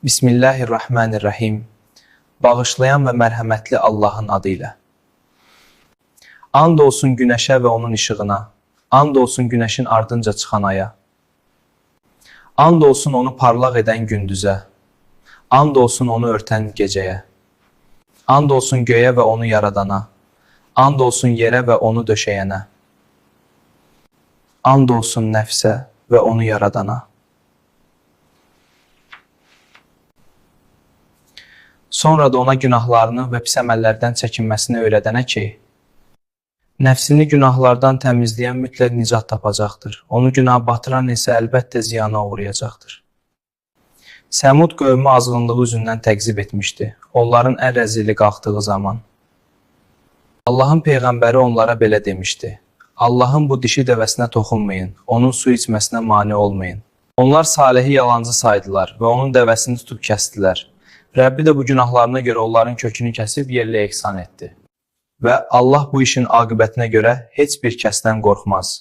Bismillahirrahmanirrahim. Bağışlayan və mərhəmətli Allahın adı ilə. And olsun günəşə və onun işığına. And olsun günəşin ardınca çıxan aya. And olsun onu parlaq edən gündüzə. And olsun onu örtən gecəyə. And olsun göyə və onu yaradana. And olsun yerə və onu döşəyənə. And olsun nəfsə və onu yaradana. Sonra da ona günahlarını və pis əməllərdən çəkinməsini öyrədənə ki, nəfsini günahlardan təmizləyən mütləq nicat tapacaqdır. Onu günah batıran isə əlbəttə ziyana uğrayacaqdır. Səmud qövmü azğınlığı üzündən təqzib etmişdi. Onların ən rəzili qalxdığı zaman. Allahın Peyğəmbəri onlara belə demişdi. Allahın bu dişi dəvəsinə toxunmayın, onun su içməsinə mane olmayın. Onlar Salihi yalancı saydılar və onun dəvəsini tutub kəsdilər. Rəbbi də bu günahlarına görə onların kökünü kəsib yerlə ehsan etdi. Və Allah bu işin aqibətinə görə heç bir kəsdən qorxmaz.